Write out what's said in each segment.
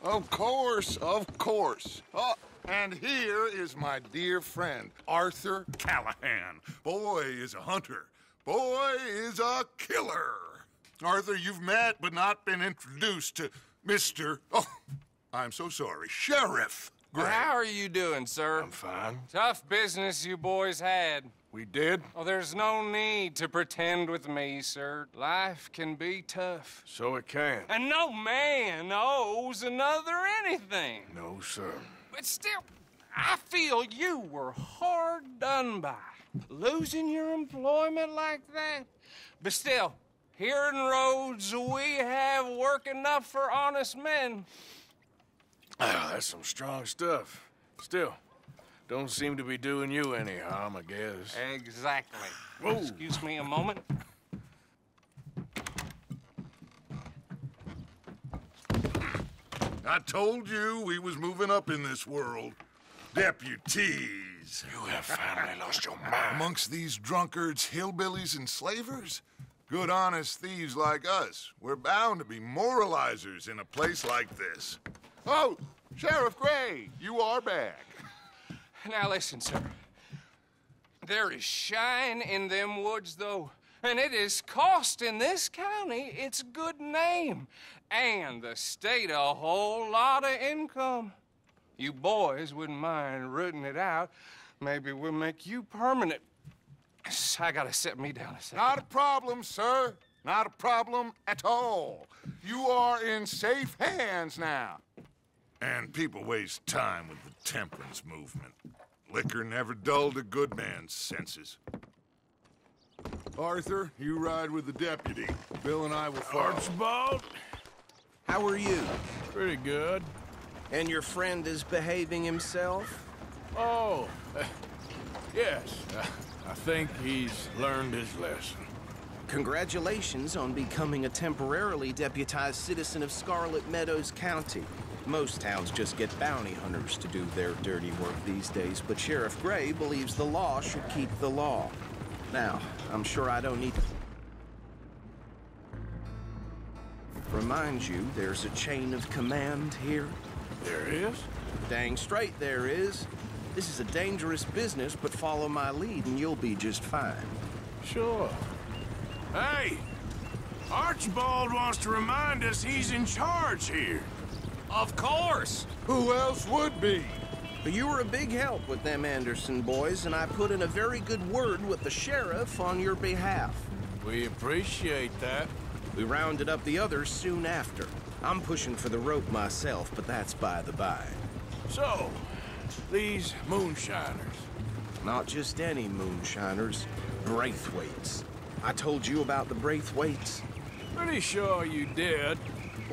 Of course, of course. Oh, and here is my dear friend, Arthur Callahan. Boy is a hunter. Boy is a killer. Arthur, you've met but not been introduced to Mr. Oh, I'm so sorry, Sheriff Gray. How are you doing, sir? I'm fine. Tough business you boys had. We did? Oh, there's no need to pretend with me, sir. Life can be tough. So it can. And no man owes another anything. No, sir. But still, I feel you were hard done by. Losing your employment like that. But still, here in Rhodes, we have work enough for honest men. Ah, that's some strong stuff. Still, don't seem to be doing you any harm, I guess. Exactly. Whoa. Excuse me a moment. I told you we was moving up in this world. Deputies. You have finally lost your mind. Amongst these drunkards, hillbillies, and slavers? Good, honest thieves like us. We're bound to be moralizers in a place like this. Oh, Sheriff Gray, you are back. Now listen, sir. There is shine in them woods, though, and it is costing this county its good name and the state a whole lot of income. You boys wouldn't mind rooting it out. Maybe we'll make you permanent. I gotta set me down a second. Not a problem, sir. Not a problem at all. You are in safe hands now. And people waste time with the temperance movement. Liquor never dulled a good man's senses. Arthur, you ride with the deputy. Bill and I will follow. Archibald? How are you? Pretty good. And your friend is behaving himself? Oh, yes. I think he's learned his lesson. Congratulations on becoming a temporarily deputized citizen of Scarlet Meadows County. Most towns just get bounty hunters to do their dirty work these days, but Sheriff Gray believes the law should keep the law. Now, I'm sure I don't need to remind you there's a chain of command here. There is? Dang straight there is. This is a dangerous business, but follow my lead and you'll be just fine. Sure. Hey! Archibald wants to remind us he's in charge here. Of course. Who else would be? But you were a big help with them Anderson boys, and I put in a very good word with the sheriff on your behalf. We appreciate that. We rounded up the others soon after. I'm pushing for the rope myself, but that's by the by. So, these moonshiners. Not just any moonshiners, Braithwaites. I told you about the Braithwaites. Pretty sure you did.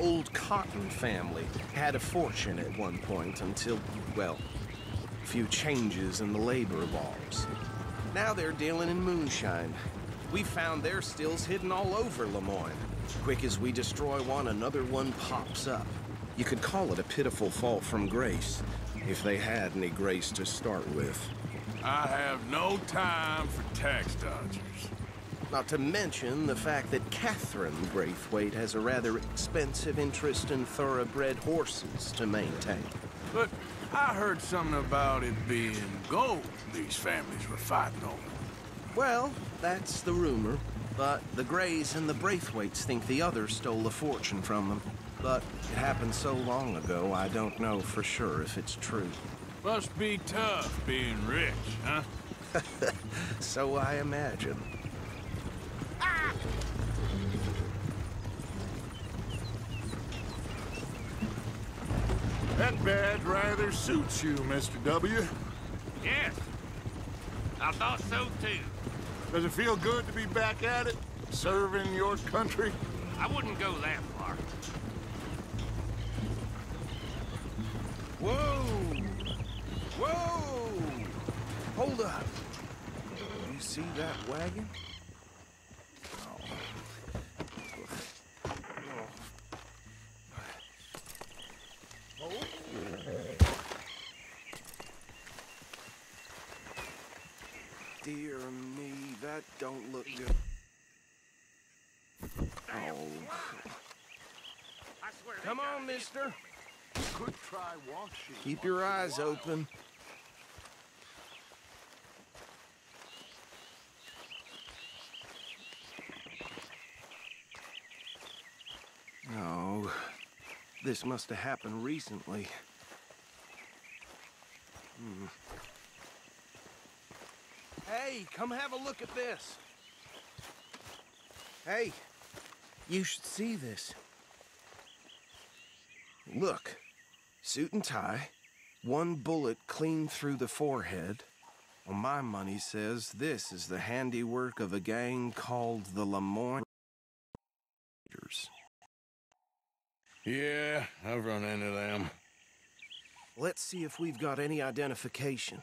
Old Cotton family had a fortune at one point until, well, a few changes in the labor laws. Now they're dealing in moonshine. We found their stills hidden all over Lemoyne. Quick as we destroy one, another one pops up. You could call it a pitiful fall from grace, if they had any grace to start with. I have no time for tax dodgers. Not to mention the fact that Catherine Braithwaite has a rather expensive interest in thoroughbred horses to maintain. But I heard something about it being gold these families were fighting over. Well, that's the rumor. But the Grays and the Braithwaites think the others stole a fortune from them. But it happened so long ago, I don't know for sure if it's true. Must be tough being rich, huh? So I imagine. That badge rather suits you, Mr. W. Yes, I thought so too. Does it feel good to be back at it, serving your country? I wouldn't go that far. Whoa! Whoa! Hold up. You see that wagon? Dear me, that don't look good. Oh. I swear. Come on, mister. Could try washing. Keep your eyes open. No, this must have happened recently. Hey, come have a look at this. Hey, you should see this. Look, suit and tie, one bullet clean through the forehead. Well, my money says this is the handiwork of a gang called the Lemoyne Raiders. Yeah, I've run into them. Let's see if we've got any identification.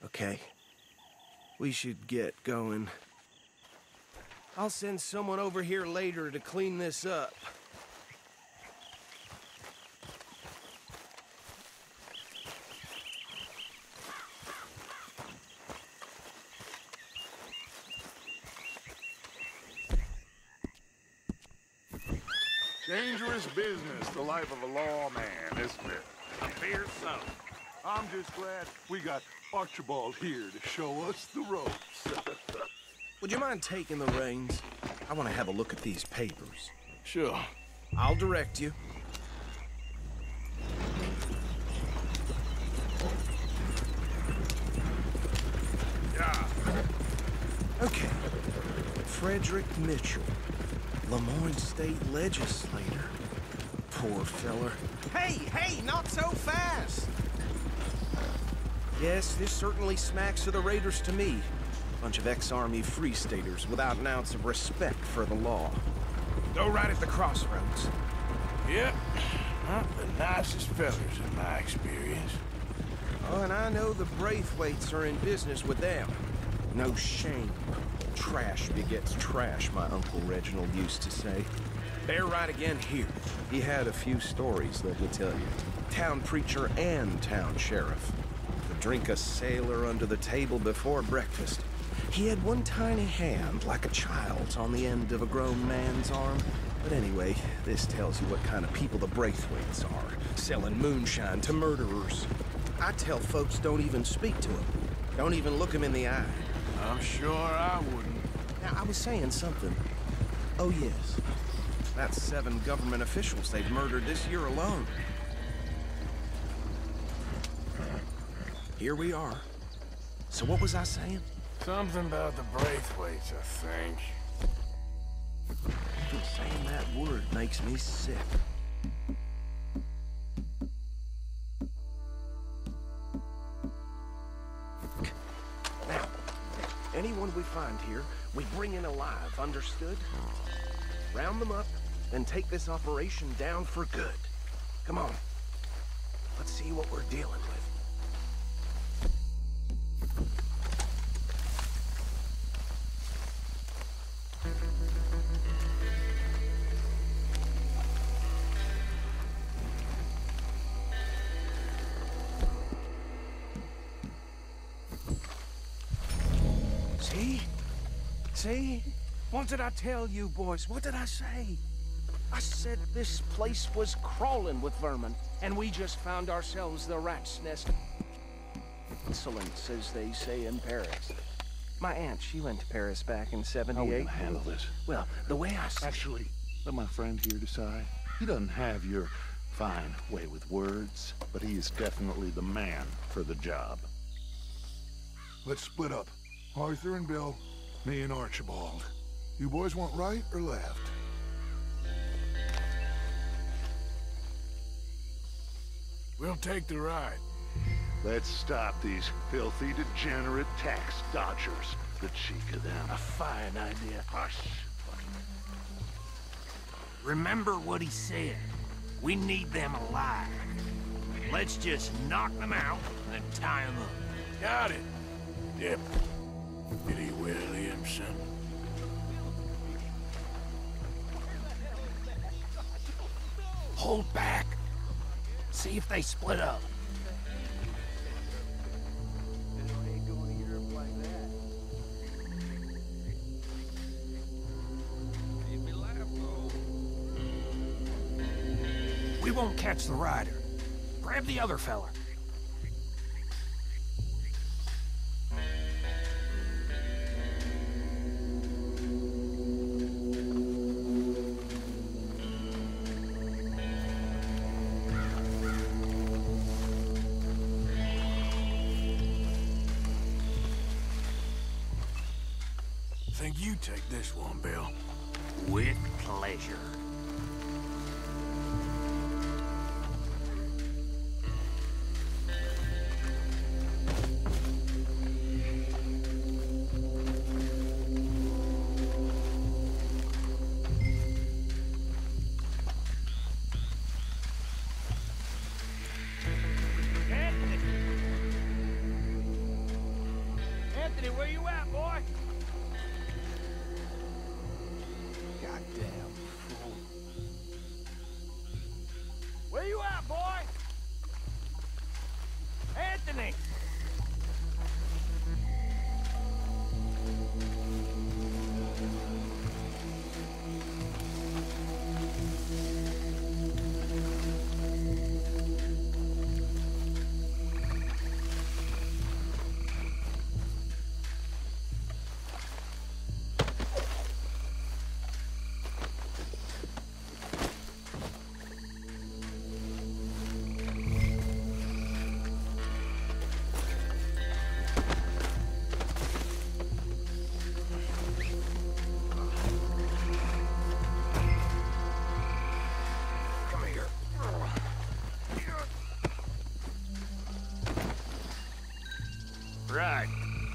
Okay, we should get going. I'll send someone over here later to clean this up. Dangerous business, the life of a lawman, isn't it? I fear so. I'm just glad we got Archibald here to show us the ropes. Would you mind taking the reins? I want to have a look at these papers. Sure. I'll direct you. Yeah. Okay. Frederick Mitchell, Lemoyne State Legislator. Poor feller. Hey, not so fast! Yes, this certainly smacks of the Raiders to me. Bunch of ex-Army Free Staters without an ounce of respect for the law. Go right at the crossroads. Yep. Not the nicest fellas in my experience. Oh, and I know the Braithwaites are in business with them. No shame. Trash begets trash, my Uncle Reginald used to say. They're right again here. He had a few stories, let me tell you. Town preacher and town sheriff. Could drink a sailor under the table before breakfast. He had one tiny hand, like a child's, on the end of a grown man's arm. But anyway, this tells you what kind of people the Braithwaites are, selling moonshine to murderers. I tell folks don't even speak to him. Don't even look him in the eye. I'm sure I wouldn't. Now, I was saying something. Oh, yes. That's 7 government officials they've murdered this year alone. Here we are. So what was I saying? Something about the Braithwaites, I think. Just saying that word makes me sick. Now, anyone we find here, we bring in alive, understood? Round them up, then take this operation down for good. Come on. Let's see what we're dealing with. See? What did I tell you, boys? What did I say? I said this place was crawling with vermin, and we just found ourselves the rat's nest. Excellence, as they say in Paris. My aunt, she went to Paris back in '78. How are we gonna handle this? Well, the way I see... Actually, let my friend here decide. He doesn't have your fine way with words, but he is definitely the man for the job. Let's split up. Arthur and Bill, me and Archibald. You boys want right or left? We'll take the ride. Let's stop these filthy, degenerate tax dodgers. The cheek of them. A fine idea. Hush. Remember what he said. We need them alive. Let's just knock them out and tie them up. Got it. Yep. Eddie Williamson. Hold back. See if they split up. We won't catch the rider. Grab the other fella. Think you take this one, Bill. With pleasure. Anthony, where you at, boy? Goddamn fool. Where you at, boy? Anthony! Right.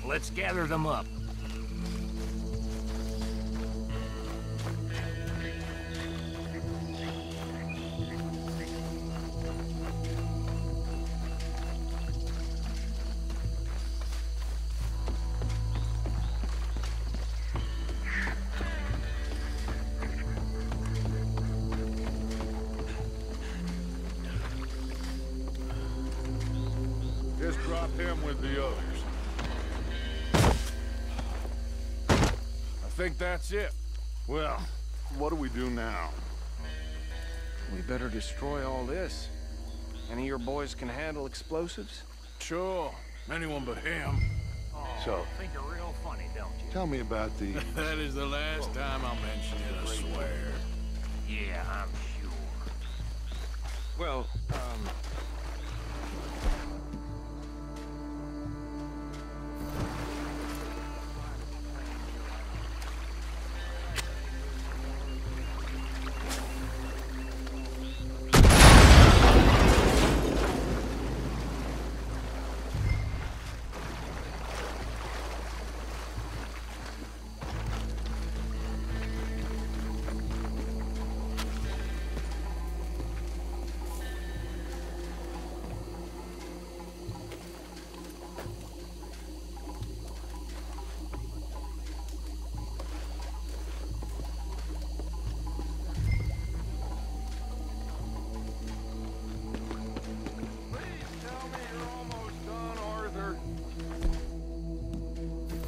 Let's gather them up. Just drop him with the others. I think that's it. Well, what do we do now? We better destroy all this. Any of your boys can handle explosives? Sure. Anyone but him. So, Think you're real funny, don't you? tell me about the... That is the last time I'll mention it, I swear. Yeah, I'm sure. Well,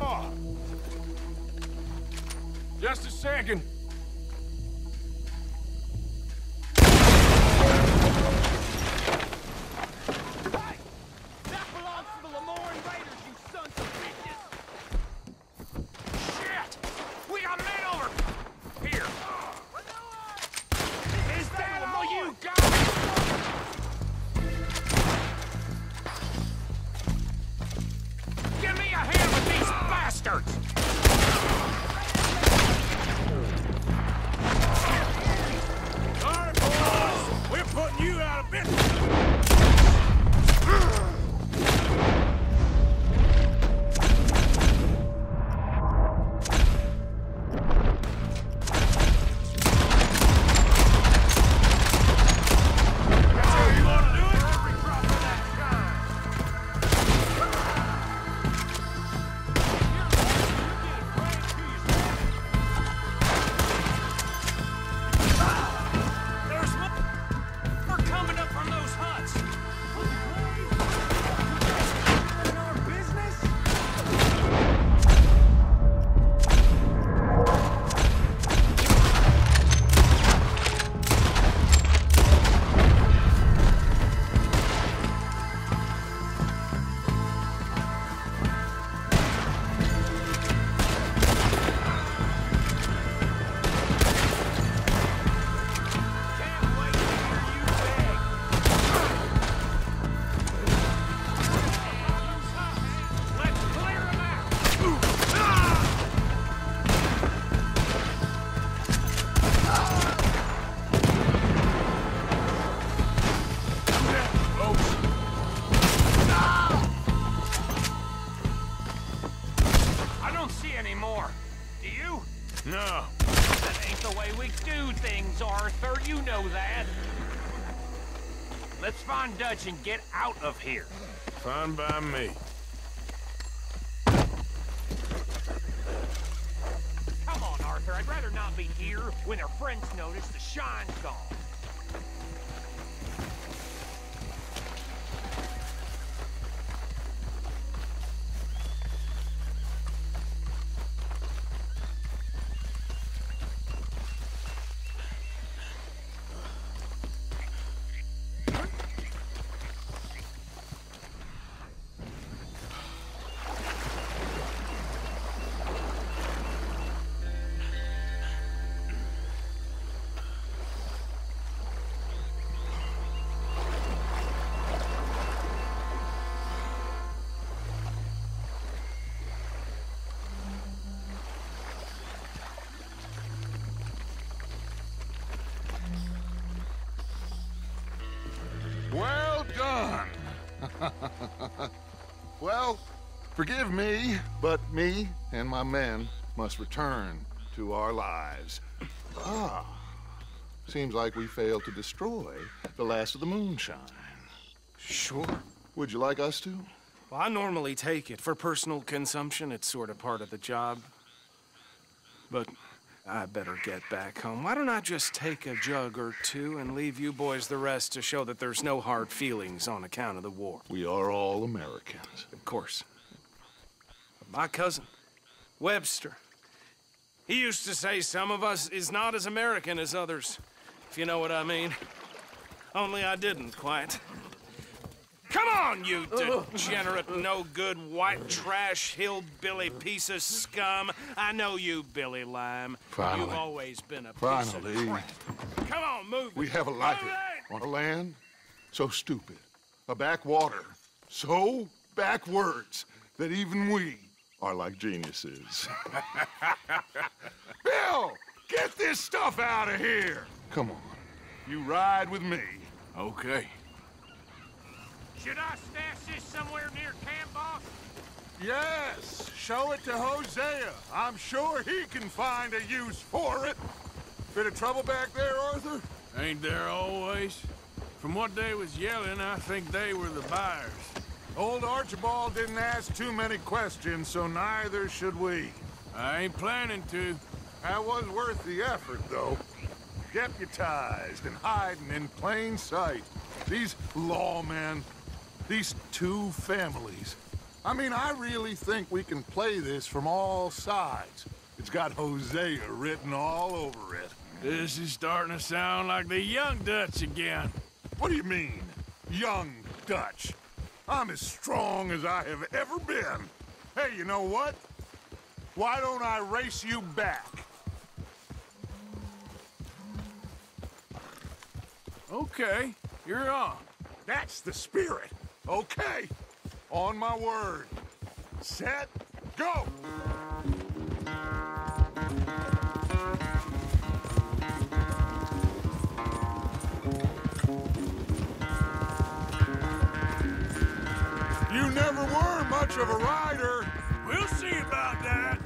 Oh. Just a second. That belongs to the Lemoyne Raiders, you sons of bitches! Shit! We got men over here! Is that all you got? Give me a hand with these bastards! Let's find Dutch and get out of here. Fine by me. Come on, Arthur. I'd rather not be here when their friends notice the shine's gone. Well done. Well, forgive me, but me and my men must return to our lives. Seems like we failed to destroy the last of the moonshine. Sure. Would you like us to? Well, I normally take it. For personal consumption, it's sort of part of the job. But I better get back home. Why don't I just take a jug or two and leave you boys the rest to show that there's no hard feelings on account of the war? We are all Americans. Of course. My cousin, Webster, he used to say some of us is not as American as others, if you know what I mean. Only I didn't quite. Come on, you degenerate, no-good, white trash, hillbilly piece of scum. I know you, Billy Lime. Finally. You've always been a piece Finally. of crap. Come on, move it. We have a life on a land so stupid, a backwater so backwards that even we are like geniuses. Bill, get this stuff out of here. Come on, you ride with me. Okay. Should I stash this somewhere near camp, boss? Yes, show it to Hosea. I'm sure he can find a use for it. Bit of trouble back there, Arthur? Ain't there always? From what they was yelling, I think they were the buyers. Old Archibald didn't ask too many questions, so neither should we. I ain't planning to. That was worth the effort, though. Deputized and hiding in plain sight. These lawmen, these two families. I mean, I really think we can play this from all sides. It's got Hosea written all over it. This is starting to sound like the young Dutch again. What do you mean, young Dutch? I'm as strong as I have ever been. Hey, you know what? Why don't I race you back? Okay, you're on. That's the spirit. Okay, on my word. Set, go! You never were much of a rider. We'll see about that.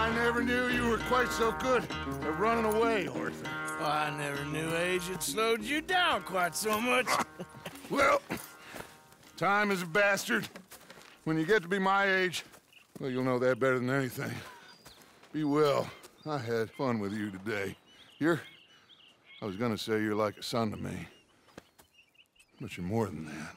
I never knew you were quite so good at running away, Arthur. Oh, I never knew age had slowed you down quite so much. Well, time is a bastard. When you get to be my age, well, you'll know that better than anything. Be well. I had fun with you today. I was gonna say you're like a son to me, but you're more than that.